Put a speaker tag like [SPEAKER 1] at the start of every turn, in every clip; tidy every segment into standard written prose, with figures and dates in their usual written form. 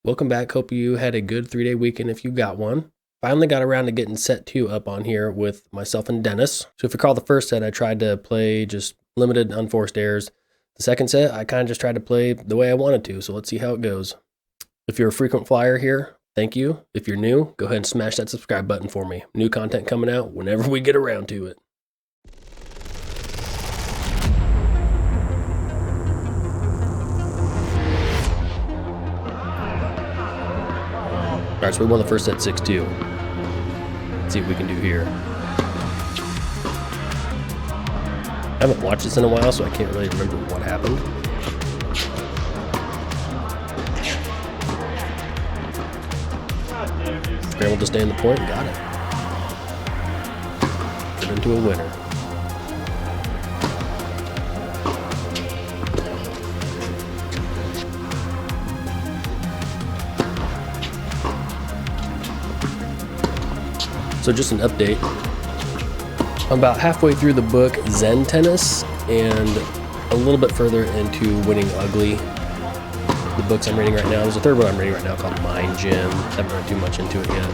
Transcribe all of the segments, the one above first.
[SPEAKER 1] Welcome back. Hope you had a good 3-day weekend if you got one. Finally got around to getting set 2 up on here with myself and Dennis. So if you recall the first set, I tried to play just limited unforced errors. The second set, I kind of just tried to play the way I wanted to. So let's see how it goes. If you're a frequent flyer here, thank you. If you're new, go ahead and smash that subscribe button for me. New content coming out whenever we get around to it. All right, so we won the first set 6-2. Let's see what we can do here. I haven't watched this in a while, so I can't really remember what happened. Scrambled to stay in the point and got it. Turned into a winner. So just an update. I'm about halfway through the book Zen Tennis and a little bit further into Winning Ugly. The books I'm reading right now. There's a third one I'm reading right now called Mind Gym. Haven't read too much into it yet.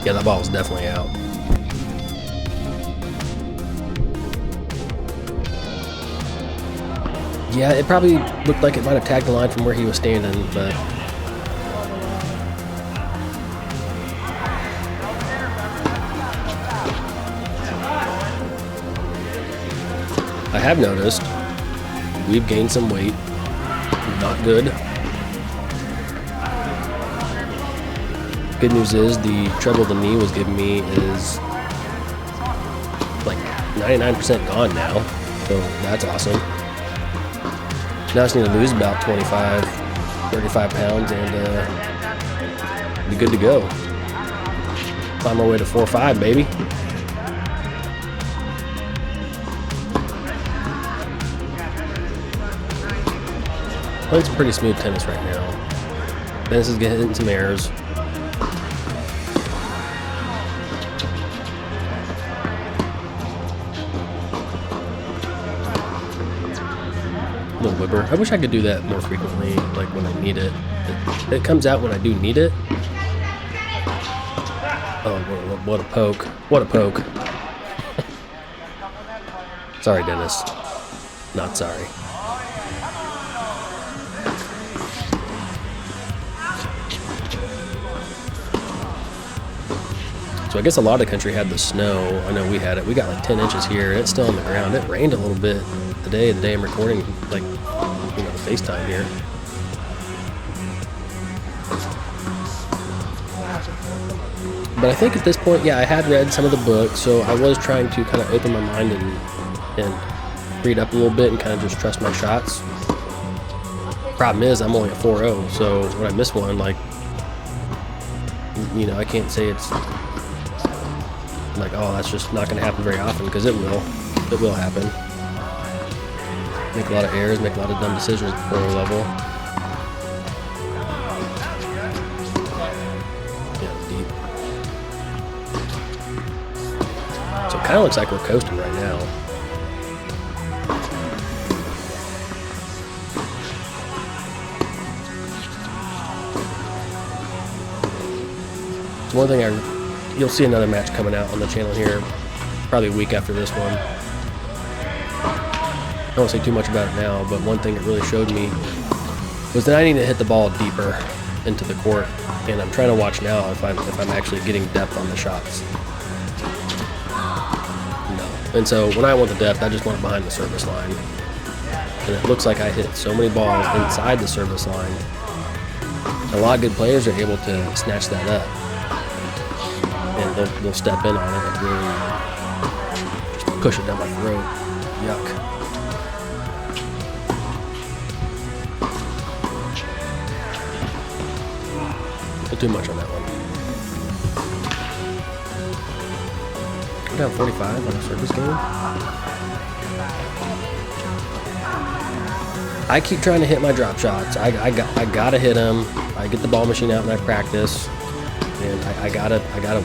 [SPEAKER 1] Yeah, that ball was definitely out. Yeah, it probably looked like it might have tagged the line from where he was standing, but I have noticed we've gained some weight. Not good. Good news is the trouble the knee was giving me is like 99% gone now, so that's awesome. Now I just need to lose about 25, 35 pounds and be good to go. Climb our way to 4-5, baby. Playing some pretty smooth tennis right now. Dennis is getting some errors. Little whipper. I wish I could do that more frequently, like when I need it. It comes out when I do need it. Oh, what a poke. What a poke. Sorry, Dennis. Not sorry. So I guess a lot of the country had the snow. I know we had it. We got like 10 inches here, and it's still on the ground. It rained a little bit the day I'm recording, like, you know, the FaceTime here. But I think at this point, yeah, I had read some of the book, so I was trying to kind of open my mind and read up a little bit and kind of just trust my shots. Problem is, I'm only at 4-0, so when I miss one, like, you know, I can't say it's like, oh, that's just not going to happen very often, because it will. It will happen. Make a lot of errors, make a lot of dumb decisions at the pro level. Yeah, deep. So it kind of looks like we're coasting right now. It's one thing you'll see another match coming out on the channel here, probably a week after this one. I don't say too much about it now, but one thing it really showed me was that I need to hit the ball deeper into the court, and I'm trying to watch now if I'm actually getting depth on the shots. No. And so when I want the depth, I just want it behind the service line. And it looks like I hit so many balls inside the service line. A lot of good players are able to snatch that up. And they'll step in on it and really just push it down my throat. Yuck. Too much on that one. We're down 45 on a service game. I keep trying to hit my drop shots. I gotta hit them. I get the ball machine out and I practice, and I gotta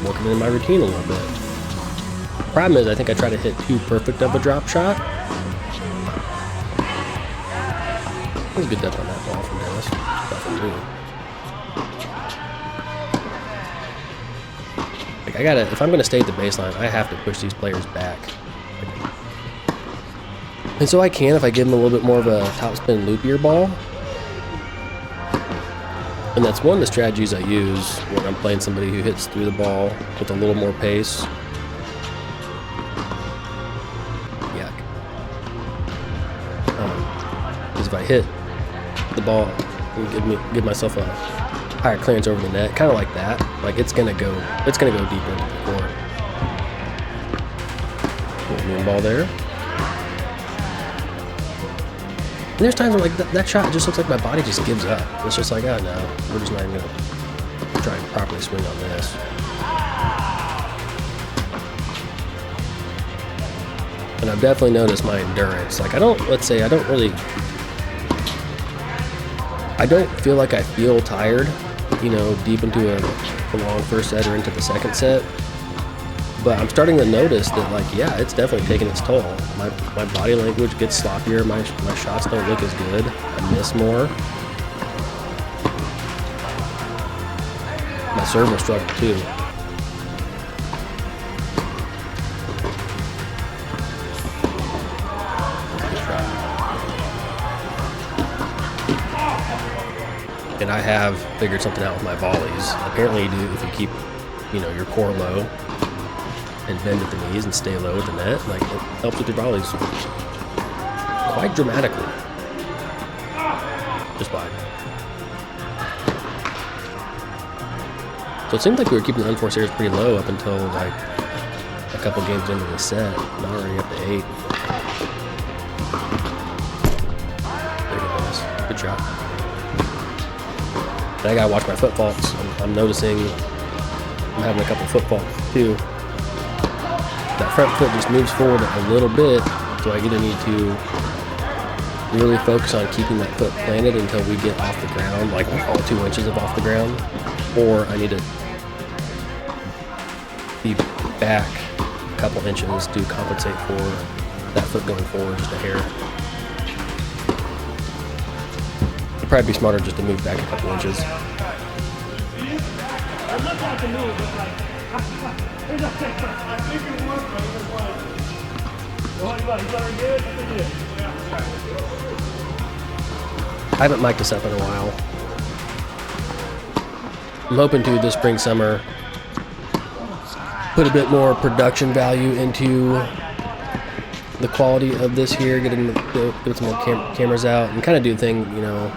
[SPEAKER 1] work it in my routine a little bit. Problem is, I think I try to hit too perfect of a drop shot, That was a good depth on that ball from Dennis. Nothing new. Like, if I'm gonna stay at the baseline, I have to push these players back. And so I can if I give them a little bit more of a topspin loopier ball. And that's one of the strategies I use when I'm playing somebody who hits through the ball with a little more pace. Yuck. Because if I hit the ball and give myself a higher clearance over the net, kind of like that, like it's gonna go deeper into the court. Moon ball there. And there's times where like that shot just looks like my body just gives up. It's just like, oh no, we're just not even gonna try and properly swing on this. And I've definitely noticed my endurance. Like I don't feel like I feel tired, you know, deep into a long first set or into the second set. But I'm starting to notice that, like, yeah, it's definitely taking its toll. My body language gets sloppier. My shots don't look as good. I miss more. My serve will struggle too. Good try. And I have figured something out with my volleys. Apparently, you do if you keep, you know, your core low and bend at the knees and stay low at the net, like it helps with your volleys quite dramatically. Just by. So it seemed like we were keeping the unforced errors pretty low up until like a couple games into the set. Now we're already up to 8. There you go, Dennis. Good shot. And I gotta watch my foot faults. I'm noticing I'm having a couple foot faults too. That front foot just moves forward a little bit, so I either need to really focus on keeping that foot planted until we get off the ground, like all 2 inches of off the ground, or I need to be back a couple inches to compensate for that foot going forward just a hair. It'd probably be smarter just to move back a couple inches. I haven't mic'd this up in a while. I'm hoping to this spring, summer, put a bit more production value into the quality of this here, get some more cameras out, and kind of do the thing, you know,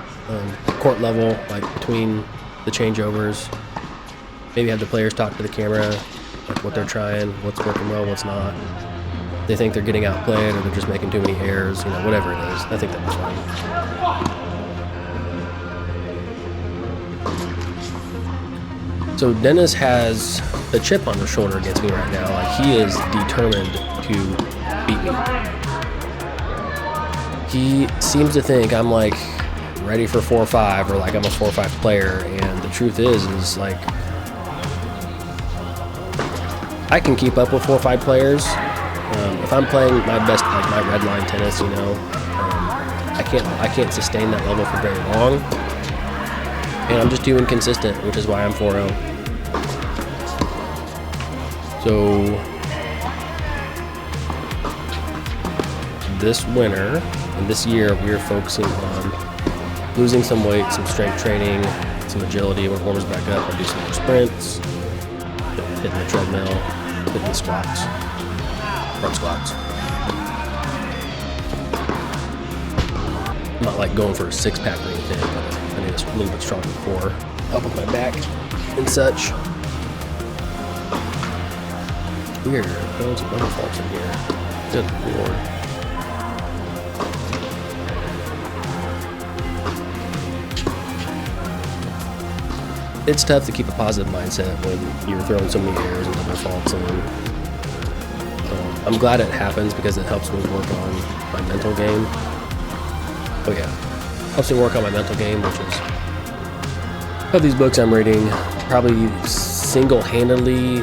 [SPEAKER 1] court level, like between the changeovers. Maybe have the players talk to the camera, like what they're trying, what's working well, what's not. They think they're getting outplayed or they're just making too many errors, you know, whatever it is. I think that'd be fun. So Dennis has a chip on his shoulder against me right now. Like he is determined to beat me. He seems to think I'm like ready for 4-5 or like I'm a 4-5 player, and the truth is like I can keep up with 4-5 players. If I'm playing my best, like my red line tennis, you know, I can't sustain that level for very long, and I'm just too inconsistent, which is why I'm 4-0. So this winter and this year, we are focusing on losing some weight, some strength training, some agility when it warms back up. I'll do some more sprints, hitting the treadmill, hitting the squats, front squats. I'm not like going for a 6-pack or anything, but I need a little bit stronger core, help with my back and such. Weird, there's some other faults in here. Good lord. It's tough to keep a positive mindset when you're throwing so many errors and double faults in. I'm glad it happens because it helps me work on my mental game. Oh yeah, helps me work on my mental game, which is, of these books I'm reading, probably single-handedly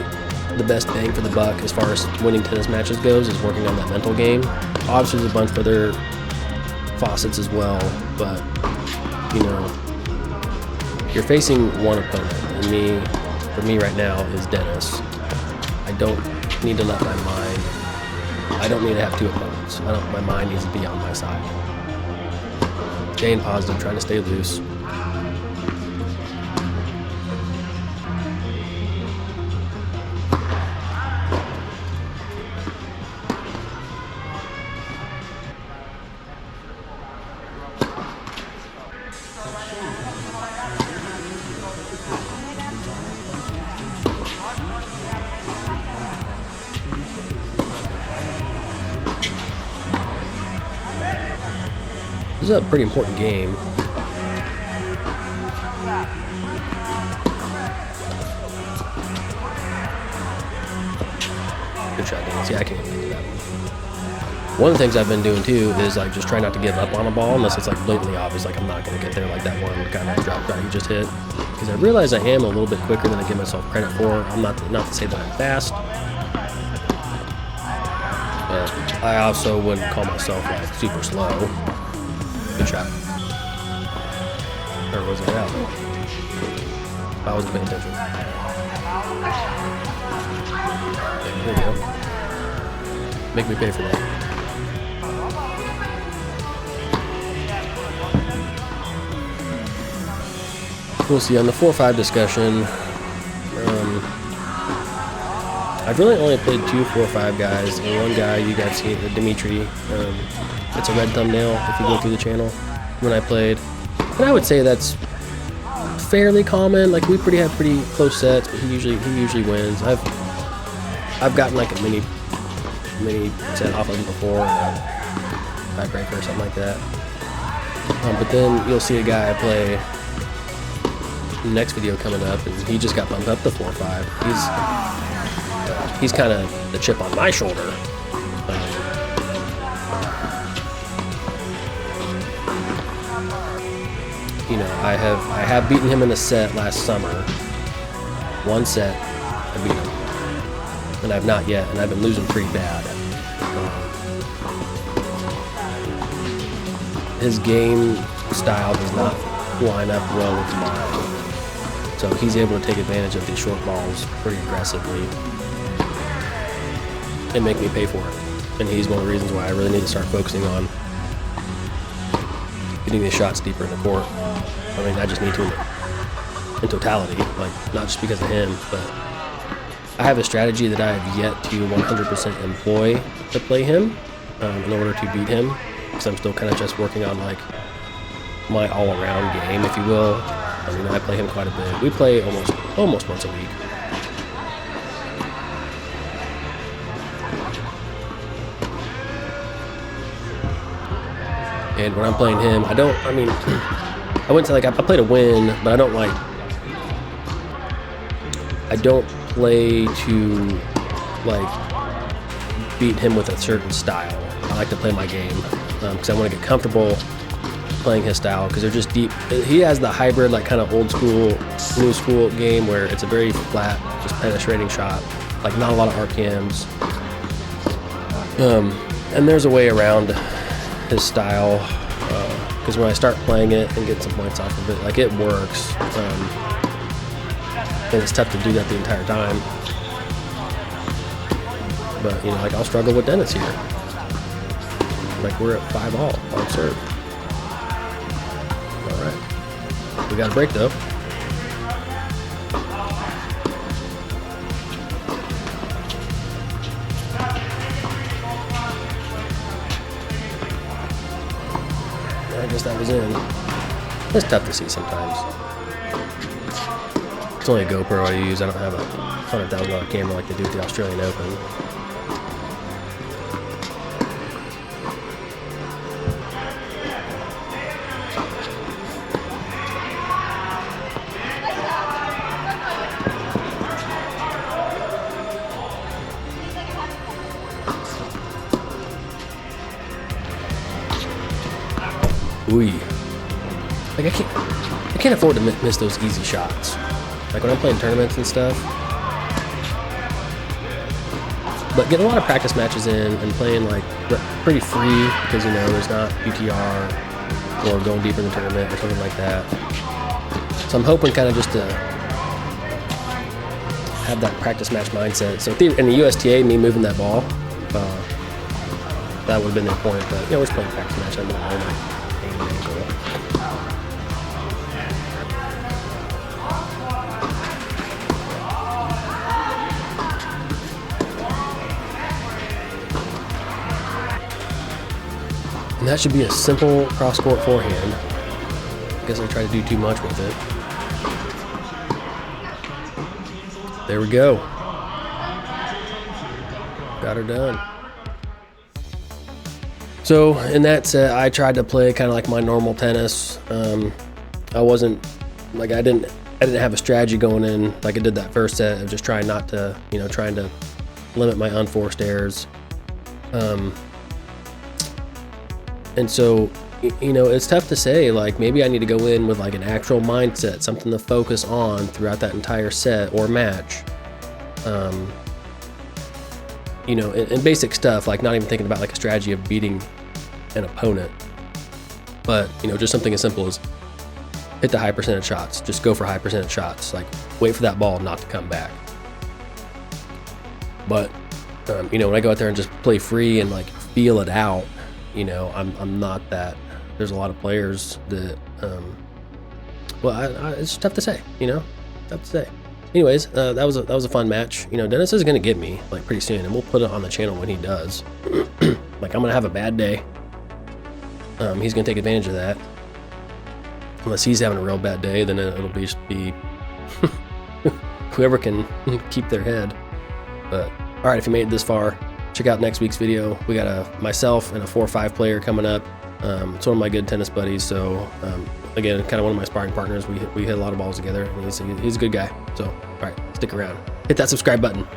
[SPEAKER 1] the best bang for the buck as far as winning tennis matches goes is working on that mental game. Obviously there's a bunch of other faucets as well, but you know, you're facing one opponent, and for me right now is Dennis. I don't need to let my mind, I don't need to have two opponents. My mind needs to be on my side. Staying positive, trying to stay loose. This is a pretty important game. Good shot, Dan. See, I can't even get to that one. One of the things I've been doing too is like just trying not to give up on a ball unless it's like blatantly obvious, like I'm not going to get there, like that one kind of drop shot you just hit. Because I realize I am a little bit quicker than I give myself credit for. I'm not to say that I'm fast, but I also wouldn't call myself like super slow. Good shot. Or was it out? I wasn't paying attention. Okay, here we go. Make me pay for that. We'll see on the 4-5 discussion. I've really only played 2 4-5 guys, and one guy you guys see, Dimitri. It's a red thumbnail if you go through the channel when I played. And I would say that's fairly common. Like we have pretty close sets, but he usually wins. I've gotten like a mini set off of him before, tiebreaker or something like that. But then you'll see a guy I play in the next video coming up, and he just got bumped up to 4-5. He's kind of the chip on my shoulder. You know, I have beaten him in a set last summer. One set, I beat him, and I've not yet, and I've been losing pretty bad. His game style does not line up well with mine, so he's able to take advantage of these short balls pretty aggressively and make me pay for it. And he's one of the reasons why I really need to start focusing on getting these shots deeper in the court. I mean, I just need to in totality, like not just because of him, but I have a strategy that I have yet to 100% employ to play him in order to beat him, because I'm still kind of just working on like my all-around game, if you will. I mean, I play him quite a bit. We play almost once a week. And when I'm playing him, I wouldn't say like I play to win, but I don't play to like beat him with a certain style. I like to play my game because I want to get comfortable playing his style, because they're just deep. He has the hybrid, like kind of old school, new school game where it's a very flat, just penetrating shot, like not a lot of RPMs. And there's a way around his style, because when I start playing it and get some points off of it, like it works, and it's tough to do that the entire time. But you know, like I'll struggle with Dennis here. Like we're at 5-all on serve. All right, we got a break though. I guess that was in. It's tough to see sometimes. It's only a GoPro I use. I don't have a $100,000 camera like they do at the Australian Open. Ooh. Like I can't afford to miss those easy shots. Like when I'm playing tournaments and stuff, But getting a lot of practice matches in and playing like pretty free because, you know, there's not PTR or going deeper in the tournament or something like that. So I'm hoping kind of just to have that practice match mindset. So in the USTA, me moving that ball, that would have been their point. But, you know, we're just playing practice match. I'm going to aim and angle. And that should be a simple cross-court forehand. I guess I try to do too much with it. There we go. Got her done. So in that set, I tried to play kind of like my normal tennis. I wasn't like I didn't have a strategy going in like I did that first set of just trying not to, you know, trying to limit my unforced errors. And so, you know, it's tough to say, like, maybe I need to go in with like an actual mindset, something to focus on throughout that entire set or match. You know, and basic stuff, like not even thinking about like a strategy of beating an opponent, but, you know, just something as simple as hit the high percentage shots, just go for high percentage shots, like wait for that ball not to come back. But, you know, when I go out there and just play free and like feel it out, you know, I'm not that. There's a lot of players that, well, it's tough to say, you know, tough to say. Anyways, that was a fun match. You know, Dennis is gonna get me like pretty soon, and we'll put it on the channel when he does. Like I'm gonna have a bad day. He's gonna take advantage of that. Unless he's having a real bad day, then it'll be whoever can keep their head. But all right, if you made it this far, check out next week's video. We got myself and a 4-5 player coming up. It's one of my good tennis buddies. So again, kind of one of my sparring partners. We hit a lot of balls together, and he's a good guy. So all right, stick around. Hit that subscribe button.